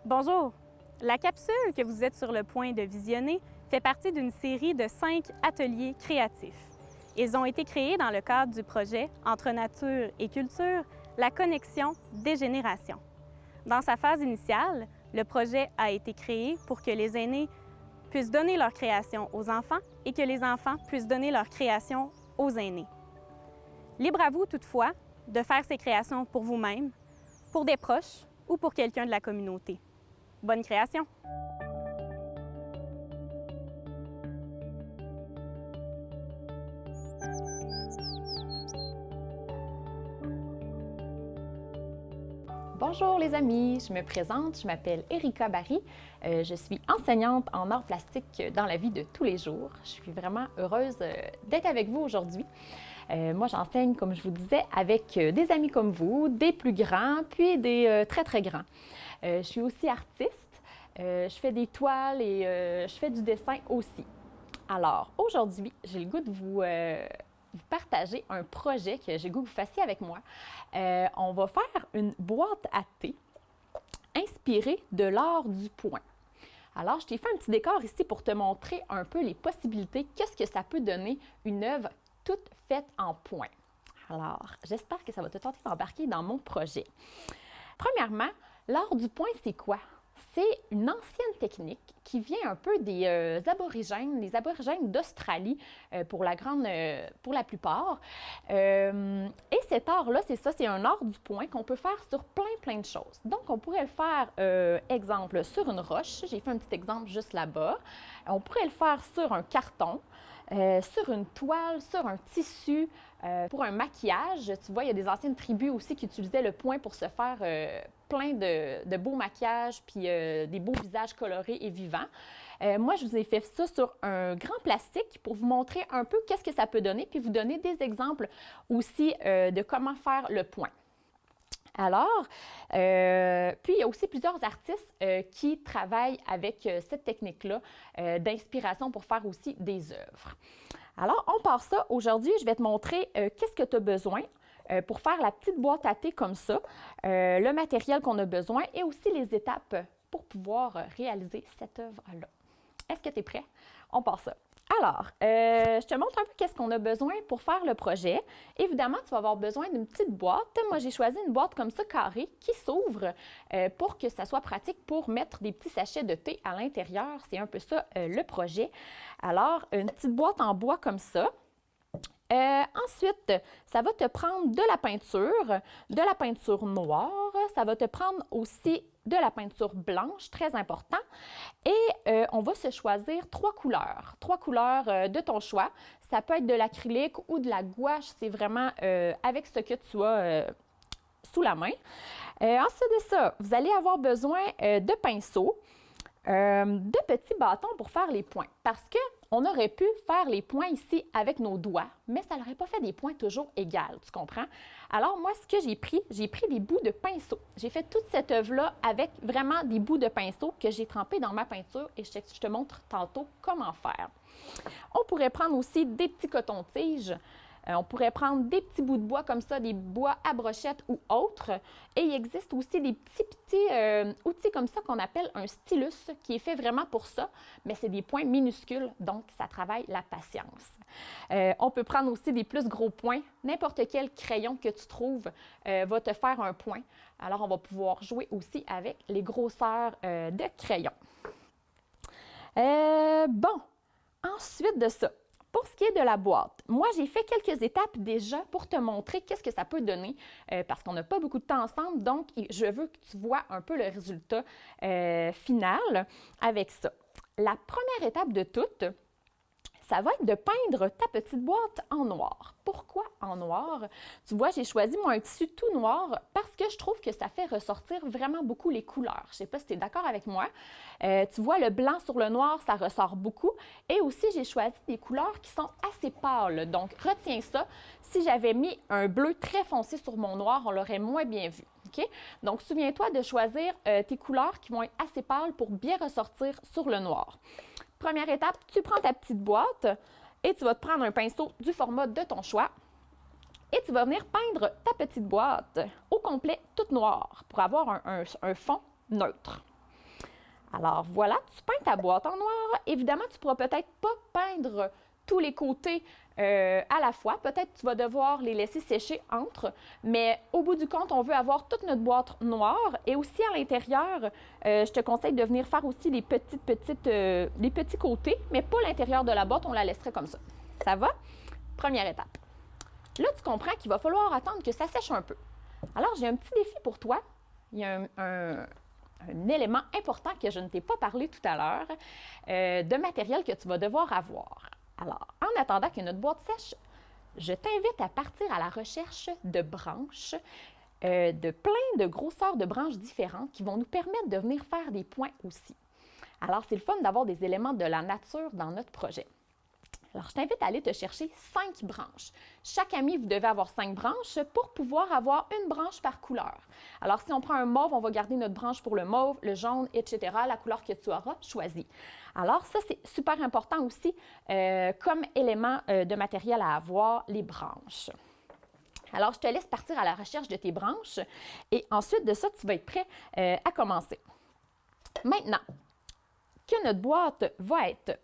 Bonjour! La capsule que vous êtes sur le point de visionner fait partie d'une série de 5 ateliers créatifs. Ils ont été créés dans le cadre du projet Entre nature et culture, la connexion des générations. Dans sa phase initiale, le projet a été créé pour que les aînés puissent donner leur création aux enfants et que les enfants puissent donner leur création aux aînés. Libre à vous, toutefois, de faire ces créations pour vous-même, pour des proches ou pour quelqu'un de la communauté. Bonne création! Bonjour les amis, je me présente, je m'appelle Erika Barry, je suis enseignante en arts plastiques dans la vie de tous les jours. Je suis vraiment heureuse d'être avec vous aujourd'hui. Moi j'enseigne, comme je vous disais, avec des amis comme vous, des plus grands, puis des très très grands. Je suis aussi artiste, je fais des toiles et je fais du dessin aussi. Alors aujourd'hui, j'ai le goût de vous partager un projet que j'ai le goût que vous fassiez avec moi. On va faire une boîte à thé inspirée de l'art du point. Alors, je t'ai fait un petit décor ici pour te montrer un peu les possibilités, qu'est-ce que ça peut donner une œuvre toute faite en point. Alors, j'espère que ça va te tenter d'embarquer dans mon projet. Premièrement, l'art du point, c'est quoi? C'est une ancienne technique qui vient un peu des aborigènes, les aborigènes d'Australie pour la plupart. Et cet art-là, c'est ça, c'est un art du point qu'on peut faire sur plein de choses. Donc, on pourrait le faire, exemple, sur une roche. J'ai fait un petit exemple juste là-bas. On pourrait le faire sur un carton, sur une toile, sur un tissu, pour un maquillage. Tu vois, il y a des anciennes tribus aussi qui utilisaient le point pour se faire plein de beaux maquillages puis des beaux visages colorés et vivants. Moi, je vous ai fait ça sur un grand plastique pour vous montrer un peu qu'est-ce que ça peut donner puis vous donner des exemples aussi de comment faire le point. Alors, puis il y a aussi plusieurs artistes qui travaillent avec cette technique-là d'inspiration pour faire aussi des œuvres. Alors, on part ça. Aujourd'hui, je vais te montrer qu'est-ce que tu as besoin pour faire la petite boîte à thé comme ça, le matériel qu'on a besoin et aussi les étapes pour pouvoir réaliser cette œuvre-là. Est-ce que tu es prêt? On part ça. Alors, je te montre un peu qu'est-ce qu'on a besoin pour faire le projet. Évidemment, tu vas avoir besoin d'une petite boîte. Moi, j'ai choisi une boîte comme ça, carrée, qui s'ouvre pour que ça soit pratique pour mettre des petits sachets de thé à l'intérieur. C'est un peu ça le projet. Alors, une petite boîte en bois comme ça. Ensuite, ça va te prendre de la peinture noire, ça va te prendre aussi de la peinture blanche, très important, et on va se choisir 3 couleurs de ton choix. Ça peut être de l'acrylique ou de la gouache, c'est vraiment avec ce que tu as sous la main. Ensuite de ça, vous allez avoir besoin de pinceaux, de petits bâtons pour faire les points, parce que on aurait pu faire les points ici avec nos doigts, mais ça n'aurait pas fait des points toujours égales, tu comprends? Alors moi, ce que j'ai pris des bouts de pinceau. J'ai fait toute cette œuvre-là avec vraiment des bouts de pinceau que j'ai trempés dans ma peinture et je te montre tantôt comment faire. On pourrait prendre aussi des petits cotons-tiges. On pourrait prendre des petits bouts de bois comme ça, des bois à brochette ou autres. Et il existe aussi des petits outils comme ça qu'on appelle un stylus qui est fait vraiment pour ça, mais c'est des points minuscules, donc ça travaille la patience. On peut prendre aussi des plus gros points. N'importe quel crayon que tu trouves va te faire un point. Alors, on va pouvoir jouer aussi avec les grosseurs de crayons. Bon, ensuite de ça, pour ce qui est de la boîte, moi, j'ai fait quelques étapes déjà pour te montrer qu'est-ce que ça peut donner parce qu'on n'a pas beaucoup de temps ensemble, donc je veux que tu vois un peu le résultat final avec ça. La première étape de toutes, ça va être de peindre ta petite boîte en noir. Pourquoi en noir? Tu vois, j'ai choisi moi un tissu tout noir parce que je trouve que ça fait ressortir vraiment beaucoup les couleurs. Je ne sais pas si tu es d'accord avec moi. Tu vois, le blanc sur le noir, ça ressort beaucoup. Et aussi, j'ai choisi des couleurs qui sont assez pâles. Donc, retiens ça. Si j'avais mis un bleu très foncé sur mon noir, on l'aurait moins bien vu. Okay? Donc, souviens-toi de choisir tes couleurs qui vont être assez pâles pour bien ressortir sur le noir. Première étape, tu prends ta petite boîte et tu vas te prendre un pinceau du format de ton choix et tu vas venir peindre ta petite boîte au complet toute noire pour avoir un fond neutre. Alors voilà, tu peins ta boîte en noir. Évidemment, tu ne pourras peut-être pas peindre tous les côtés à la fois. Peut-être que tu vas devoir les laisser sécher entre, mais au bout du compte, on veut avoir toute notre boîte noire. Et aussi à l'intérieur, je te conseille de venir faire aussi les petits côtés, mais pas l'intérieur de la boîte, on la laisserait comme ça. Ça va? Première étape. Là, tu comprends qu'il va falloir attendre que ça sèche un peu. Alors, j'ai un petit défi pour toi. Il y a un élément important que je ne t'ai pas parlé tout à l'heure, de matériel que tu vas devoir avoir. Alors, en attendant que notre boîte sèche, je t'invite à partir à la recherche de branches, de plein de grosseurs de branches différentes qui vont nous permettre de venir faire des points aussi. Alors, c'est le fun d'avoir des éléments de la nature dans notre projet. Alors, je t'invite à aller te chercher 5 branches. Chaque ami, vous devez avoir 5 branches pour pouvoir avoir une branche par couleur. Alors, si on prend un mauve, on va garder notre branche pour le mauve, le jaune, etc., la couleur que tu auras choisie. Alors, ça, c'est super important aussi comme élément de matériel à avoir, les branches. Alors, je te laisse partir à la recherche de tes branches et ensuite de ça, tu vas être prêt à commencer. Maintenant que notre boîte va être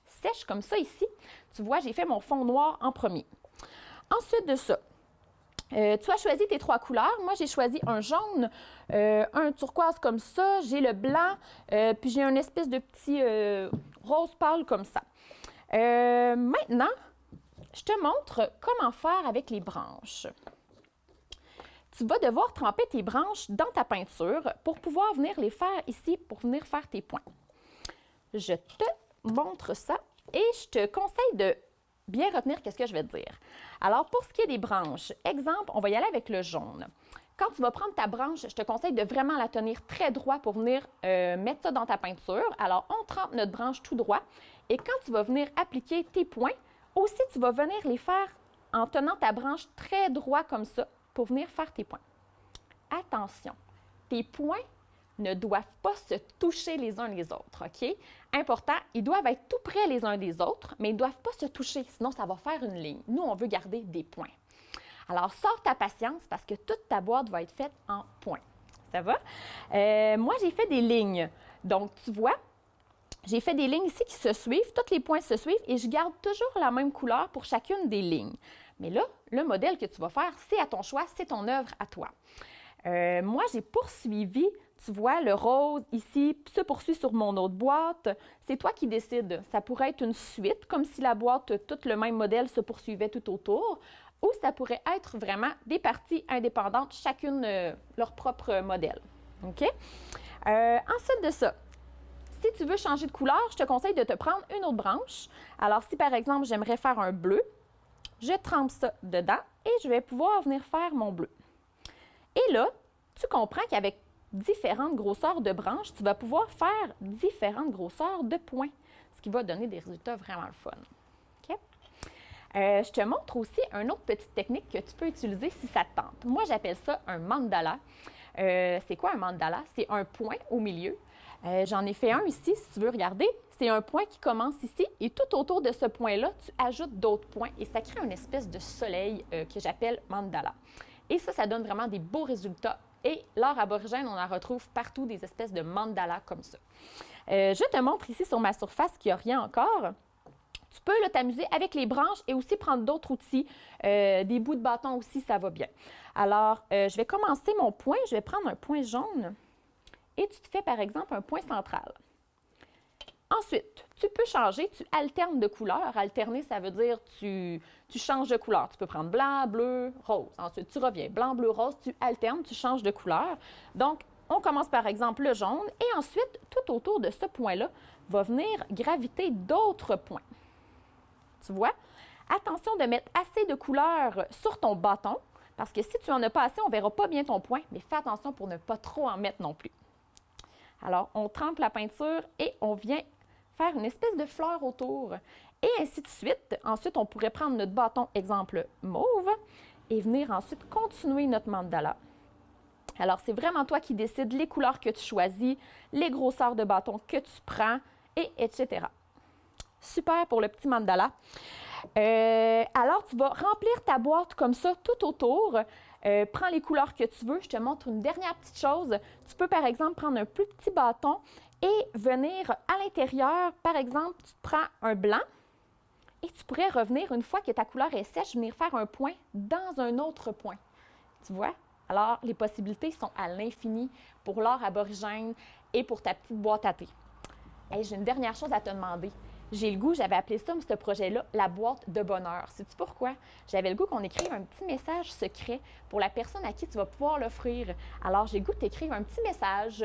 sèche comme ça ici, tu vois, j'ai fait mon fond noir en premier. Ensuite de ça, tu as choisi tes 3 couleurs. Moi, j'ai choisi un jaune, un turquoise comme ça, j'ai le blanc, puis j'ai une espèce de petit rose pâle comme ça. Maintenant, je te montre comment faire avec les branches. Tu vas devoir tremper tes branches dans ta peinture pour pouvoir venir les faire ici, pour venir faire tes points. Je te montre ça et je te conseille de bien retenir qu'est-ce que je vais te dire. Alors, pour ce qui est des branches, exemple, on va y aller avec le jaune. Quand tu vas prendre ta branche, je te conseille de vraiment la tenir très droit pour venir mettre ça dans ta peinture. Alors, on trempe notre branche tout droit et quand tu vas venir appliquer tes points, aussi tu vas venir les faire en tenant ta branche très droit comme ça pour venir faire tes points. Attention, tes points ne doivent pas se toucher les uns les autres, OK? Important, ils doivent être tout près les uns des autres, mais ils ne doivent pas se toucher, sinon ça va faire une ligne. Nous, on veut garder des points. Alors, sors ta patience parce que toute ta boîte va être faite en points. Ça va? Moi, j'ai fait des lignes. Donc, tu vois, j'ai fait des lignes ici qui se suivent, tous les points se suivent et je garde toujours la même couleur pour chacune des lignes. Mais là, le modèle que tu vas faire, c'est à ton choix, c'est ton œuvre à toi. Moi, j'ai poursuivi, tu vois, le rose ici se poursuit sur mon autre boîte. C'est toi qui décides. Ça pourrait être une suite, comme si la boîte, tout le même modèle se poursuivait tout autour, ou ça pourrait être vraiment des parties indépendantes, chacune leur propre modèle. OK? Ensuite de ça, si tu veux changer de couleur, je te conseille de te prendre une autre branche. Alors, si par exemple, j'aimerais faire un bleu, je trempe ça dedans et je vais pouvoir venir faire mon bleu. Et là, tu comprends qu'avec différentes grosseurs de branches, tu vas pouvoir faire différentes grosseurs de points, ce qui va donner des résultats vraiment le fun. OK? Je te montre aussi une autre petite technique que tu peux utiliser si ça te tente. Moi, j'appelle ça un mandala. C'est quoi un mandala? C'est un point au milieu. J'en ai fait un ici, si tu veux regarder. C'est un point qui commence ici et tout autour de ce point-là, tu ajoutes d'autres points et ça crée une espèce de soleil que j'appelle mandala. Et ça donne vraiment des beaux résultats. Et l'art aborigène, on en retrouve partout des espèces de mandalas comme ça. Je te montre ici sur ma surface qu'il n'y a rien encore. Tu peux t'amuser avec les branches et aussi prendre d'autres outils. Des bouts de bâton aussi, ça va bien. Alors, je vais commencer mon point. Je vais prendre un point jaune et tu te fais par exemple un point central. Ensuite, tu peux changer, tu alternes de couleur. Alterner, ça veut dire tu changes de couleur. Tu peux prendre blanc, bleu, rose. Ensuite, tu reviens blanc, bleu, rose, tu alternes, tu changes de couleur. Donc, on commence par exemple le jaune et ensuite, tout autour de ce point-là, va venir graviter d'autres points. Tu vois? Attention de mettre assez de couleur sur ton bâton parce que si tu n'en as pas assez, on ne verra pas bien ton point, mais fais attention pour ne pas trop en mettre non plus. Alors, on trempe la peinture et on vient faire une espèce de fleur autour. Et ainsi de suite. Ensuite, on pourrait prendre notre bâton, exemple mauve, et venir ensuite continuer notre mandala. Alors, c'est vraiment toi qui décides les couleurs que tu choisis, les grosseurs de bâton que tu prends, et etc. Super pour le petit mandala. Alors, tu vas remplir ta boîte comme ça tout autour. Prends les couleurs que tu veux. Je te montre une dernière petite chose. Tu peux, par exemple, prendre un plus petit bâton Et venir à l'intérieur, par exemple, tu te prends un blanc et tu pourrais revenir, une fois que ta couleur est sèche, venir faire un point dans un autre point. Tu vois? Alors, les possibilités sont à l'infini pour l'art aborigène et pour ta petite boîte à thé. Hey, j'ai une dernière chose à te demander. J'ai le goût, j'avais appelé ça, ce projet-là, la boîte de bonheur. Sais-tu pourquoi? J'avais le goût qu'on écrive un petit message secret pour la personne à qui tu vas pouvoir l'offrir. Alors, j'ai le goût de t'écrire un petit message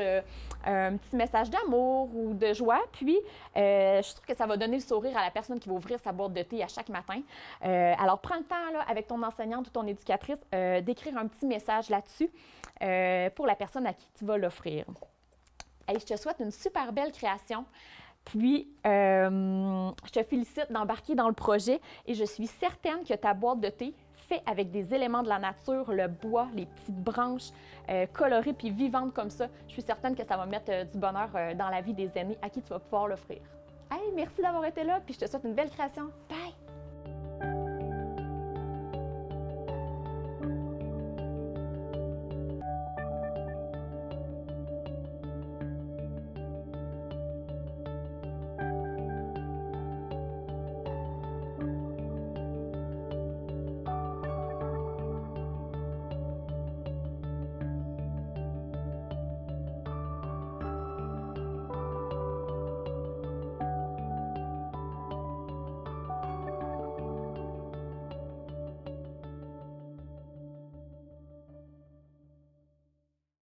d'amour ou de joie. Puis, je trouve que ça va donner le sourire à la personne qui va ouvrir sa boîte de thé à chaque matin. Alors, prends le temps, là, avec ton enseignante ou ton éducatrice, d'écrire un petit message là-dessus pour la personne à qui tu vas l'offrir. Hey, je te souhaite une super belle création. Puis, je te félicite d'embarquer dans le projet et je suis certaine que ta boîte de thé, faite avec des éléments de la nature, le bois, les petites branches colorées puis vivantes comme ça, je suis certaine que ça va mettre du bonheur dans la vie des aînés à qui tu vas pouvoir l'offrir. Hey, merci d'avoir été là, puis je te souhaite une belle création. Bye!